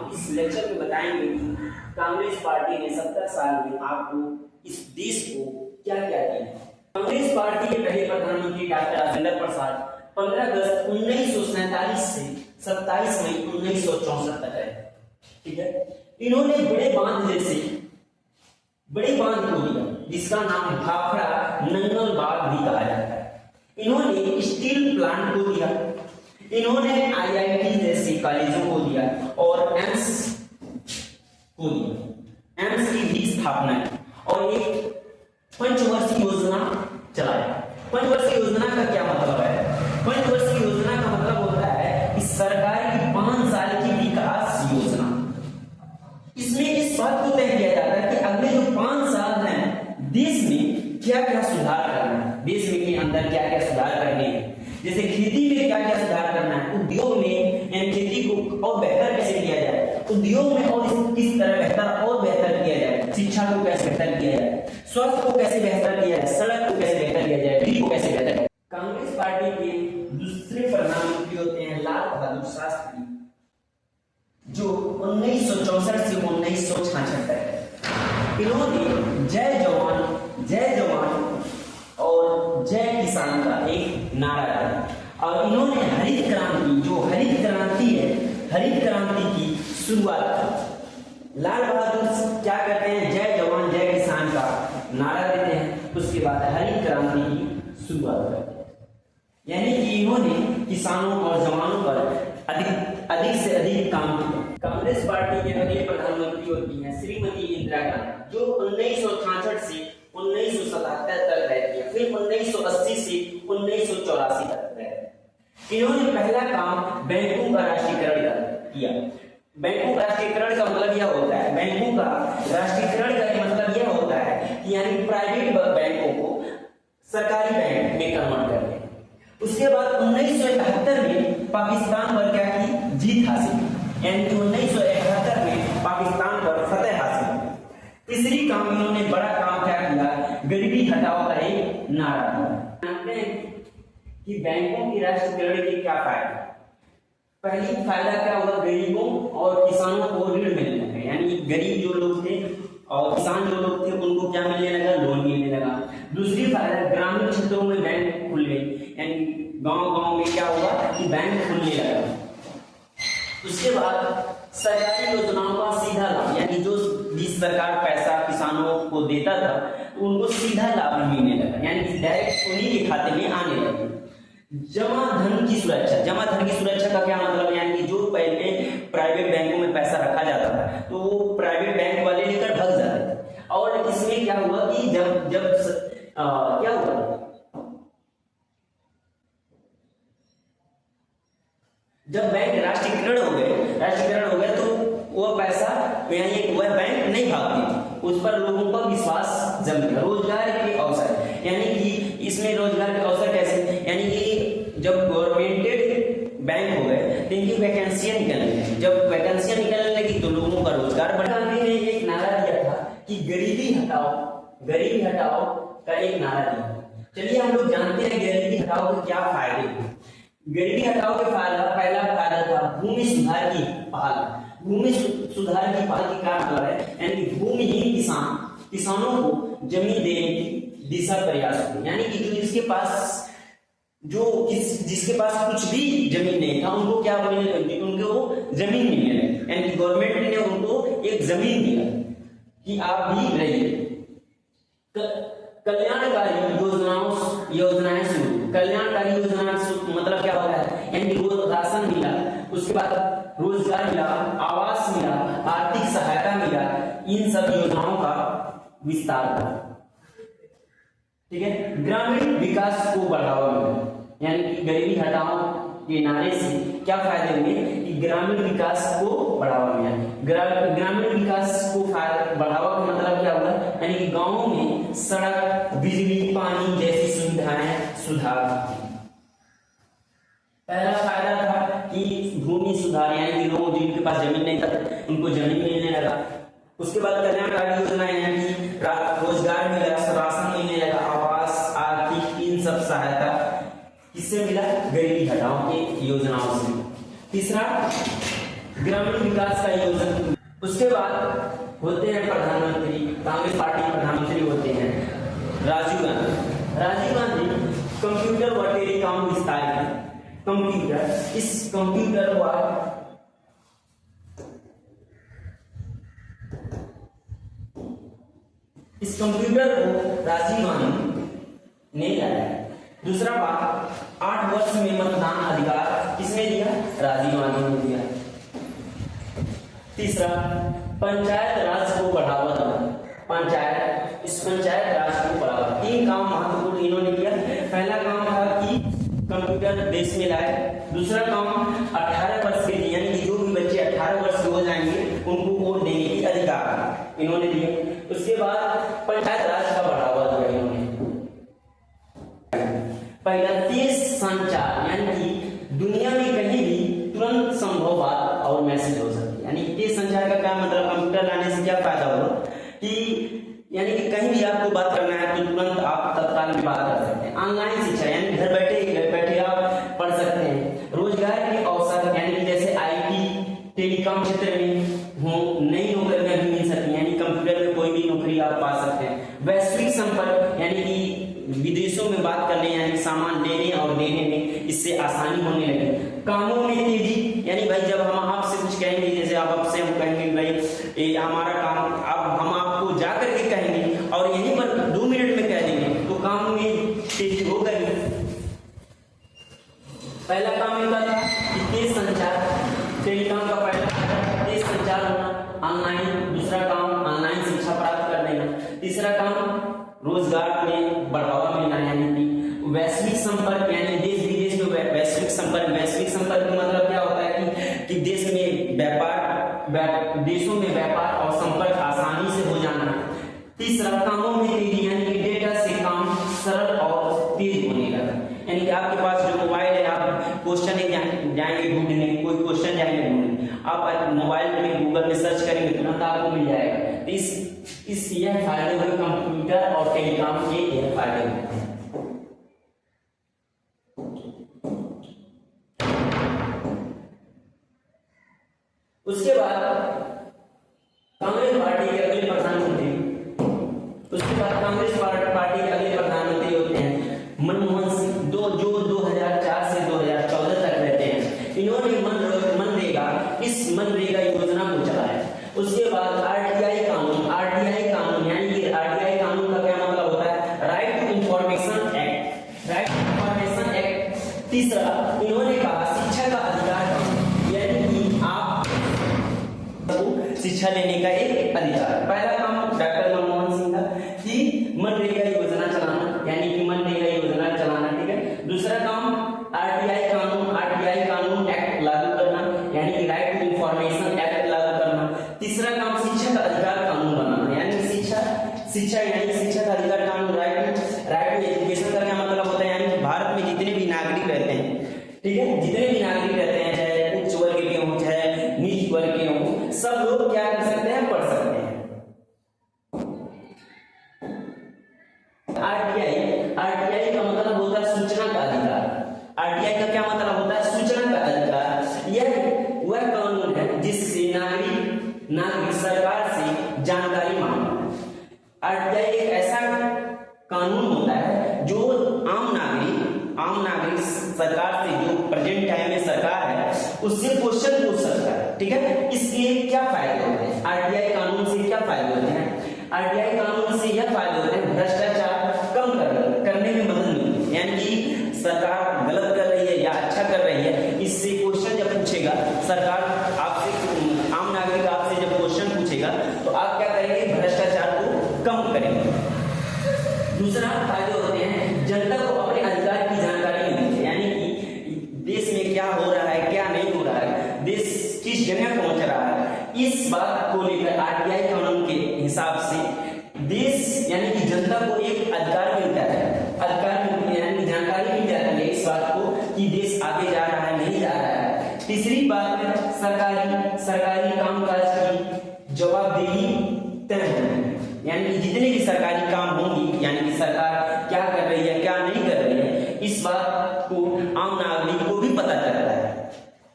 हम इस लेक्चर में बताएंगे कि कांग्रेस पार्टी ने 70 साल में आपको इस देश को क्या क्या दिया। कांग्रेस पार्टी के पहले प्रधानमंत्री डॉक्टर राजेंद्र प्रसाद 15 अगस्त 1947 से 27 मई 1964 तक रहे। ठीक है, इन्होंने बड़े बांध को दिया जिसका नाम भाखड़ा नंगल बाग भी कहा जाता है। इन्होंने स्टील प्लांट को दिया, इन्होंने आईआईटी जैसे कॉलेजों को दिया और एम्स को दिया। एम्स की भी स्थापना की और एक पंचवर्षीय योजना चलाया। पंचवर्षीय योजना का क्या मतलब है? पंचवर्षीय योजना का मतलब होता है कि सरकार की 5 साल की विकास योजना। इसमें इस बात को तय किया जाता है कि अगले जो 5 साल हैं देश में क्या क्या सुधार करना है, देश में के अंदर क्या क्या सुधार करने हैं। जैसे खेती में क्या क्या सुधार करना है, उद्योग में खेती को और बेहतर कैसे किया जाए, उद्योग में और किस तरह बेहतर और बेहतर किया जाए, शिक्षा को कैसे बेहतर किया जाए, स्वास्थ्य को कैसे बेहतर किया जाए, सड़क को कैसे बेहतर किया जाए, बिजली को कैसे बेहतर किया जाए। कांग्रेस पार्टी के दूसरे प्रधानमंत्री होते हैं लाल बहादुर शास्त्री, जो 1964 से 1966 तक है। इन्होंने जय जवान और जय किसान का एक नारा दिया और इन्होंने हरित क्रांति, जो हरित क्रांति है, हरित क्रांति की शुरुआत की। लाल बहादुर क्या करते हैं? जय जवान जय किसान का नारा देते हैं, उसके बाद हरित क्रांति की शुरुआत करते हैं। यानी कि इन्होंने किसानों और जवानों पर अधिक से अधिक काम किया। कांग्रेस पार्टी के अगले प्रधानमंत्री होती हैं श्रीमती इंदिरा गांधी, जो 1966 से 1977 तक रहती है, फिर 1980 से 1984 तक रहती है। इन्होंने पहला काम बैंकों का राष्ट्रीयकरण किया। बैंकों का राष्ट्रीयकरण का मतलब यह होता है, बैंकों का राष्ट्रीयकरण का मतलब यह होता है कि यानी प्राइवेट बैंकों को सरकारी बैंक में कन्वर्ट कर दें। उसके बाद 1971 में पाकिस्तान पर क्या की? जीत हासिल, यानी 1971 में पाकिस्तान पर फतेह हासिल। तीसरी काम इन्होंने बड़ा काम क्या किया? गरीबी हटाओ का एक नारा दिया। जानते हैं कि बैंकों की राष्ट्रीयकरण के क्या फायदा? पहली फायदा क्या हुआ? गरीबों और किसानों को ऋण मिलने लगा, यानी गरीब जो लोग थे और किसान जो लोग थे उनको क्या मिलने लगा? लोन मिलने लगा। दूसरी फायदा, ग्रामीण क्षेत्रों में बैंक खुल गए, यानी गांव में क्या हुआ कि बैंक खुलने लगा। उसके बाद सरकारी योजनाओं का सीधा लाभ, यानी जो जिस सरकार पैसा किसानों को देता था उनको सीधा लाभ मिलने लगा, यानी डायरेक्ट उन्हीं के खाते में आने लगे। जमा धन की सुरक्षा का क्या मतलब? यानी जो पहले प्राइवेट बैंकों में पैसा रखा जाता था तो वो प्राइवेट बैंक वाले लेकर भाग जाते थे। और इसमें क्या हुआ कि क्या हुआ, जब बैंक राष्ट्रीयकरण हो गए तो वह पैसा यानी वह बैंक नहीं भागती थी, उस पर लोगों का विश्वास जम गया। रोजगार के अवसर, यानी कि इसमें रोजगार के अवसर कैसे? यानी कि जब गवर्नमेंटेड बैंक हो गए तो इनकी वैकेंसियां निकलने लगी। जब वैकेंसियां निकलने लगी तो लोगों का रोजगार बढ़ा। गांधी ने एक नारा दिया था कि गरीबी हटाओ का एक नारा दिया। चलिए हम लोग जानते हैं गरीबी हटाओ के क्या फायदे हैं। गरीबी हटाओ के पहला फायदा था भूमि सुधार की पहल। भूमि सुधार की पहल की क्या मतलब है? यानी भूमिहीन किसानों को जमीन देने की दिशा प्रयास हुई, यानी कि जिसके पास कुछ भी जमीन नहीं था उनको क्या मिलने लगी? उनको जमीन मिलने लगी, यानी कि गवर्नमेंट ने उनको एक जमीन दिया कि आप भी रहिए। कल्याणकारी योजनाएं शुरू। कल्याणकारी योजना मतलब क्या होता है? यानी वो राशन मिला, उसके बाद रोजगार मिला, आवास मिला, आर्थिक सहायता मिला, इन सब योजनाओं का विस्तार हुआ। ठीक है, ग्रामीण विकास को बढ़ावा मिला, यानी कि गरीबी हटाओ के नारे से क्या फायदे हुए कि ग्रामीण विकास को बढ़ावा मिला। ग्रामीण विकास को बढ़ावा का मतलब क्या हुआ? यानी कि गांवों में सड़क, बिजली, पानी जैसी सुविधाएं सुधार। पहला फायदा था कि भूमि सुधार, यानी कि लोगों जिनके पास जमीन नहीं था उनको जमीन मिलने लगा। उसके बाद कल्याणकारी योजना, यानी कि रोजगार मिला, राशन मिलने लगा, आवास, आर्थिक, इन सब सहायता किससे मिला? गरीबी हटाओ की योजनाओं से। तीसरा ग्रामीण विकास का योजना। उसके बाद होते हैं प्रधानमंत्री, कांग्रेस पार्टी के प्रधानमंत्री होते हैं राजीव गांधी। राजीव गांधी कंप्यूटर व टेलीकॉम विस्तारित कंप्यूटर, इस कंप्यूटर को राजीव गांधी ने लाया। दूसरा बात, 8 वर्ष में मतदान अधिकार किसने दिया? राजीव गांधी ने दिया। तीसरा, पंचायत राज को बढ़ावा देना, इस पंचायत राज को बढ़ावा। 3 काम महत्वपूर्ण इन्होंने किया। पहला काम था कि कंप्यूटर देश में लाए। दूसरा काम 18 वर्ष के लिए, यानी कि जो भी बच्चे 18 वर्ष के हो जाएंगे उनको वोट देने की अधिकार इन्होंने दिए। उसके बाद पंचायत राज का बढ़ावा दिया इन्होंने। पहला, तेज संचार, यानी कि दुनिया में कहीं भी तुरंत संभव बात और मैसेज हो सकती है। यानी तेज संचार का क्या मतलब? कंप्यूटर लाने से क्या फायदा होगा कि यानी कि कहीं भी आपको बात करना है तो तुरंत आप तत्काल में बात कर सकते हैं। ऑनलाइन शिक्षा, यानी घर बैठे आप पढ़ सकते हैं। रोजगार के अवसर, यानी कि जैसे आईटी, टेलीकॉम क्षेत्र में नई नौकरियां भी मिल सकती हैं, यानी कंप्यूटर में कोई भी नौकरी आप पा सकते हैं। वैश्विक संपर्क, यानी कि विदेशों में बात करने, यानी सामान लेने और देने में इससे आसानी होने लगी। कामों में तेजी, यानी भाई जब हम आपसे कुछ कहेंगे, जैसे आप आपसे हम कहेंगे भाई ये हमारा काम, अब हम आपको जा करके कहेंगे और यहीं पर 2 मिनट में कह देंगे तो काम में तेजी हो गई। पहला काम इनका था कि तेज संचार, टेलीकॉम का पहला तेज संचार होना, ऑनलाइन। दूसरा काम ऑनलाइन शिक्षा प्राप्त कर लेना। तीसरा काम रोजगार में बढ़ावा मिलना, यानी कि वैश्विक संपर्क, यानी देश विदेश में वैश्विक संपर्क। वैश्विक संपर्क का मतलब क्या होता है कि देश में व्यापार, देशों में व्यापार और संपर्क आसानी से हो जाना। तीसरा, कामों में तेजी, यानी कि डेटा से काम सरल और तेज होने लगा। यानी कि आपके पास जो मोबाइल है, आप क्वेश्चन जाएंगे ढूंढने, कोई क्वेश्चन जाएंगे ढूंढने, आप मोबाइल में गूगल में सर्च करेंगे तुरंत आपको मिल जाएगा। इस यह फायदे हुए कंप्यूटर और टेलीकॉम के, यह फायदे होते हैं। उसके बाद कांग्रेस पार्टी के अगले प्रधानमंत्री, होते हैं मनमोहन सिंह, जो 2004 से 2014 तक रहते हैं। इन्होंने मनरेगा योजना को चलाया। उसके बाद आरटीआई कानून, यानी कि आरटीआई कानून का क्या मतलब होता है? Right to information act. तीसरा, इन्होंने कहा शिक्षा का अधिकार, यानी कि आप शिक्षा लेने का एक अधिकार। पहला काम डॉक्टर मनमोहन सिंह था कि मनरेगा योजना चलाना, यानी कि मनरेगा योजना चलाना, ठीक है। दूसरा काम आरटीआई कानून एक्ट लागू करना, यानी कि राइट टू इंफॉर्मेशन एक्ट लागू करना। तीसरा काम शिक्षा का अधिकार कानून बनाना, यानी शिक्षा का अधिकार कानून, राइट टू एजुकेशन का क्या मतलब होता है? यानी कि भारत में जितने भी नागरिक रहते हैं, ठीक है, जितने भी नागरिक रहते हैं, चाहे उच्च वर्ग के हों चाहे नीच वर्ग के हों, सब लोग क्या कर सकते हैं? पढ़ सकते हैं। आरटीआई का मतलब होता है सूचना का अधिकार। आरटीआई का क्या मतलब होता है? सूचना का अधिकार। यह वह कानून है जिससे नागरिक सरकार से जानकारी मांगता है। आरटीआई एक ऐसा कानून होता है जो आम नागरिक सरकार से, जो प्रेजेंट टाइम में सरकार है, उससे क्वेश्चन पूछ सकता है, ठीक है। इसके क्या फायदे होते हैं? आरटीआई कानून से क्या फायदे होते हैं? आरटीआई कानून से यह फायदे होते हैं, भ्रष्टाचार कम करने में मदद मिलती है। यानी कि सरकार गलत कर रही है या अच्छा कर रही है, इससे क्वेश्चन जब पूछेगा सरकार आपसे, आम नागरिक आपसे जब क्वेश्चन पूछेगा तो आप क्या करेंगे? भ्रष्टाचार को कम करेंगे। दूसरा फायदे होते हैं, जनता को अपने अधिकार की जानकारी मिलती है, यानी कि देश में क्या हो रहा है, क्या नहीं हो रहा है, देश किस जगह पहुंच रहा है, इस बात को लेकर आरटीआई कानून के हिसाब से देश, यानी कि जनता को एक अधिकार मिलता है, यानी जानकारी मिल जाती है इस बात को कि देश आगे जा रहा है, नहीं जा रहा है। तीसरी बात है, सरकारी कामकाज की जवाबदेही तय होती है, यानी कि जितने भी सरकारी काम होंगी, यानी कि सरकार क्या कर रही है, क्या नहीं कर रही है, इस बात को आम नागरिक को भी पता चलता है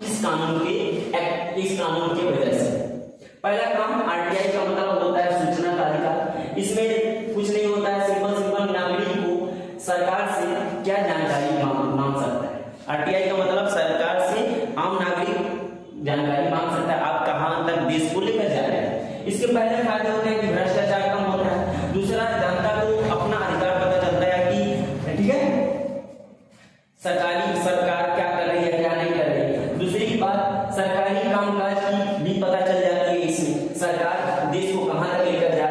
इस कानून के इस कानून की वजह से। पहला काम आरटीआई का मतलब होता है सूचना का अधिकार। इसमें कुछ नहीं होता है, सिंपल सिंपल नागरिक को सरकार से क्या जानकारी मांग सकता है। आरटीआई का मतलब सरकार से आम नागरिक जानकारी मांग सकता है, आप कहां तक देश को लेकर जा रहे हैं। इसके पहले फायदे होते हैं कि भ्रष्टाचार कम होता है, दूसरा जनता को अपना अधिकार पता चलता है कि ठीक है सरकार क्या कर रही है क्या नहीं कर रही है। दूसरी बात सरकारी कामकाज की भी पता चल जाती है, इसमें सरकार देश को कहां तक लेकर जा